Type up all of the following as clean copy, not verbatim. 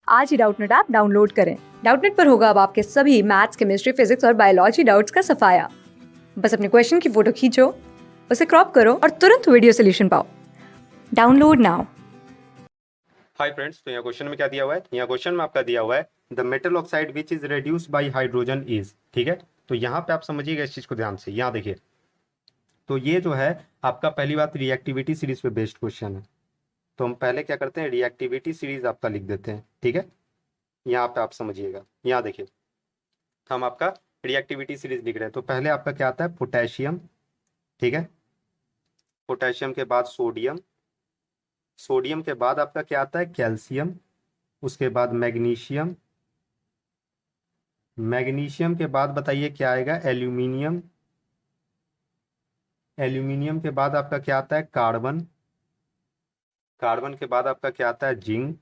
आज ही Doubtnut app download करें। Doubtnut पर होगा अब आपके सभी मैथ्स, केमिस्ट्री, फिजिक्स और बायोलॉजी डाउट्स का सफाया। बस अपने क्वेश्चन की फोटो खींचो, उसे क्रॉप करो और तुरंत वीडियो सोल्यूशन पाओ। Download now. हाय फ्रेंड्स, तो यहाँ क्वेश्चन में क्या दिया हुआ है? यहाँ क्वेश्चन में आपका दिया हुआ है the metal oxide which is reduced bye hydrogen is. ठीक है, तो यहाँ पे आप समझिएगा इस चीज को ध्यान से। यहाँ देखिए, तो ये जो है आपका पहली बात रिएक्टिविटी सीरीज पे बेस्ड क्वेश्चन है। तो हम पहले क्या करते हैं, रिएक्टिविटी सीरीज आपका लिख देते हैं। ठीक है, यहाँ पे आप समझिएगा। यहाँ देखिए, हम आपका रिएक्टिविटी सीरीज लिख रहे हैं। तो पहले आपका क्या आता है, पोटेशियम। ठीक है, पोटेशियम के बाद सोडियम, सोडियम के बाद आपका क्या आता है, कैल्शियम। उसके बाद मैग्नीशियम, मैग्नीशियम के बाद बताइए क्या आएगा, एल्यूमिनियम। एल्यूमिनियम के बाद आपका क्या आता है, कार्बन। कार्बन के बाद आपका क्या आता है, जिंक।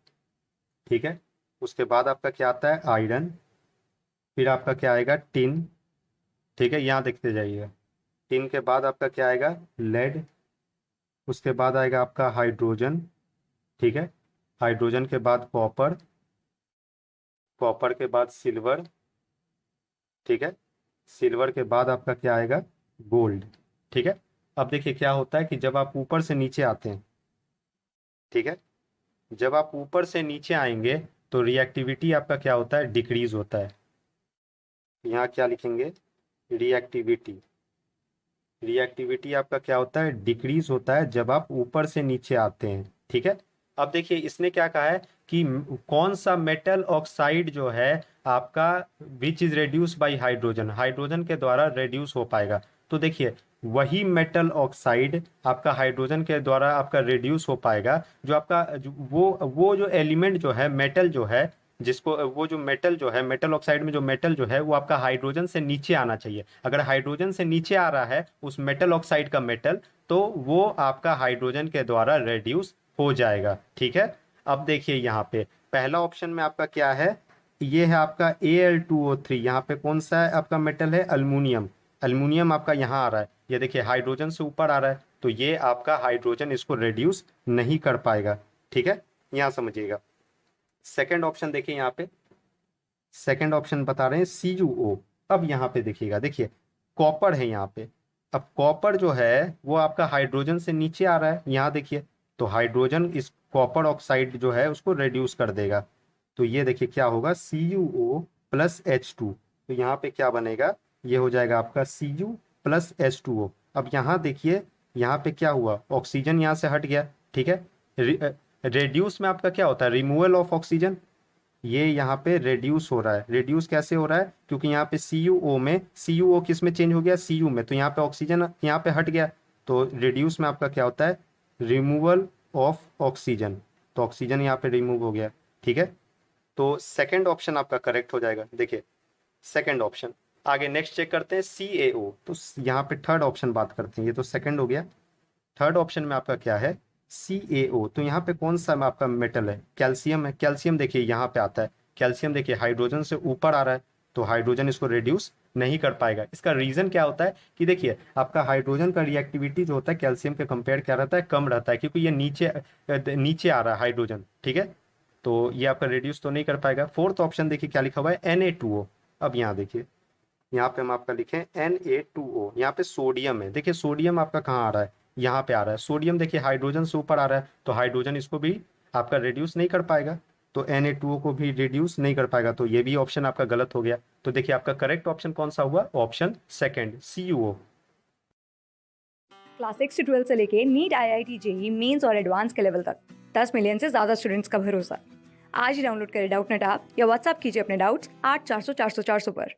ठीक है, उसके बाद आपका क्या आता है, आयरन। फिर आपका क्या आएगा, टिन। ठीक है, यहाँ देखते जाइएगा। टिन के बाद आपका क्या आएगा, लेड। उसके बाद आएगा आपका हाइड्रोजन। ठीक है, हाइड्रोजन के बाद कॉपर, कॉपर के बाद सिल्वर। ठीक है, सिल्वर के बाद आपका क्या आएगा, गोल्ड। ठीक है, अब देखिए क्या होता है कि जब आप ऊपर से नीचे आते हैं, ठीक है, जब आप ऊपर से नीचे आएंगे तो रिएक्टिविटी आपका क्या होता है, डिक्रीज होता है। यहाँ क्या लिखेंगे, रिएक्टिविटी। रिएक्टिविटी आपका क्या होता है, डिक्रीज होता है जब आप ऊपर से नीचे आते हैं। ठीक है, अब देखिए इसने क्या कहा है कि कौन सा मेटल ऑक्साइड जो है आपका which is reduce bye hydrogen, hydrogen के द्वारा रेड्यूस हो पाएगा। तो देखिए वही मेटल ऑक्साइड आपका हाइड्रोजन के द्वारा आपका रेड्यूस हो पाएगा जो आपका वो जो एलिमेंट जो है, मेटल जो है, जिसको वो जो मेटल जो है, मेटल ऑक्साइड में जो मेटल जो है वो आपका हाइड्रोजन से नीचे आना चाहिए। अगर हाइड्रोजन से नीचे आ रहा है उस मेटल ऑक्साइड का मेटल, तो वो आपका हाइड्रोजन के द्वारा रेड्यूस हो जाएगा। ठीक है, अब देखिए यहाँ पे पहला ऑप्शन में आपका क्या है, ये है आपका Al2O3। यहाँ पे कौन सा है आपका मेटल है, अल्मीनियम। अल्मीनियम आपका यहाँ आ रहा है, ये देखिए हाइड्रोजन से ऊपर आ रहा है, तो ये आपका हाइड्रोजन इसको रेड्यूस नहीं कर पाएगा। ठीक है, यहाँ समझिएगा। सेकंड ऑप्शन देखिए, यहाँ पे सेकंड ऑप्शन बता रहे हैं CuO। अब यहाँ पे देखिएगा, देखिए कॉपर है यहाँ पे। अब कॉपर जो है वो आपका हाइड्रोजन से नीचे आ रहा है, यहाँ देखिए, तो हाइड्रोजन इस कॉपर ऑक्साइड जो है उसको रेड्यूस कर देगा। तो ये देखिए क्या होगा, CuO+H2। तो यहाँ पे क्या बनेगा, ये हो जाएगा आपका Cu+H2O। अब यहाँ देखिए, यहाँ पे क्या हुआ, ऑक्सीजन यहाँ से हट गया। ठीक है, रेड्यूस में आपका क्या होता है, रिमूवल ऑफ ऑक्सीजन। ये यहाँ पे रेड्यूस हो रहा है। रेड्यूस कैसे हो रहा है, क्योंकि यहाँ पे CuO में, CuO किस में चेंज हो गया, Cu में, तो यहाँ पे ऑक्सीजन यहाँ पे हट गया। तो रेड्यूस में आपका क्या होता है, रिमूवल ऑफ ऑक्सीजन। तो ऑक्सीजन यहाँ पे रिमूव हो गया। ठीक है, तो सेकंड ऑप्शन आपका करेक्ट हो जाएगा। देखिए सेकंड ऑप्शन। आगे नेक्स्ट चेक करते हैं CaO। तो यहाँ पे थर्ड ऑप्शन बात करते हैं, ये तो सेकंड हो गया। थर्ड ऑप्शन में आपका क्या है, CaO। तो यहाँ पे कौन सा आपका मेटल है, कैल्शियम है। कैल्शियम देखिए यहाँ पे आता है, कैल्शियम देखिए हाइड्रोजन से ऊपर आ रहा है, तो हाइड्रोजन इसको रिड्यूस नहीं कर पाएगा। इसका रीजन क्या होता है कि देखिए आपका हाइड्रोजन का रिएक्टिविटी जो होता है कैल्शियम के कंपेयर क्या रहता है, कम रहता है, क्योंकि ये नीचे नीचे आ रहा है हाइड्रोजन। ठीक है, तो ये आपका रिड्यूस तो नहीं कर पाएगा। फोर्थ ऑप्शन देखिए क्या लिखा हुआ है, Na2O। अब यहाँ देखिए, यहाँ पे हम आपका लिखें Na2O। यहाँ पे सोडियम है, देखिए सोडियम आपका कहाँ आ रहा है, यहाँ पे आ रहा है। सोडियम देखिए हाइड्रोजन से ऊपर आ रहा है, तो हाइड्रोजन इसको भी आपका रिड्यूस नहीं कर पाएगा, तो Na2O को भी रिड्यूस नहीं कर पाएगा। तो ये भी ऑप्शन आपका गलत हो गया। तो देखिए आपका करेक्ट ऑप्शन कौन सा हुआ, ऑप्शन सेकंड, CuO। क्लास 6 से 12 से लेके नीट, IIT, JEE मेंस और एडवांस के लेवल तक 10 मिलियन से ज्यादा स्टूडेंट्स का भरोसा। आज ही डाउनलोड करें डाउटनेट ऐप या व्हाट्सएप कीजिए अपने डाउट्स 8400 400 400 पर।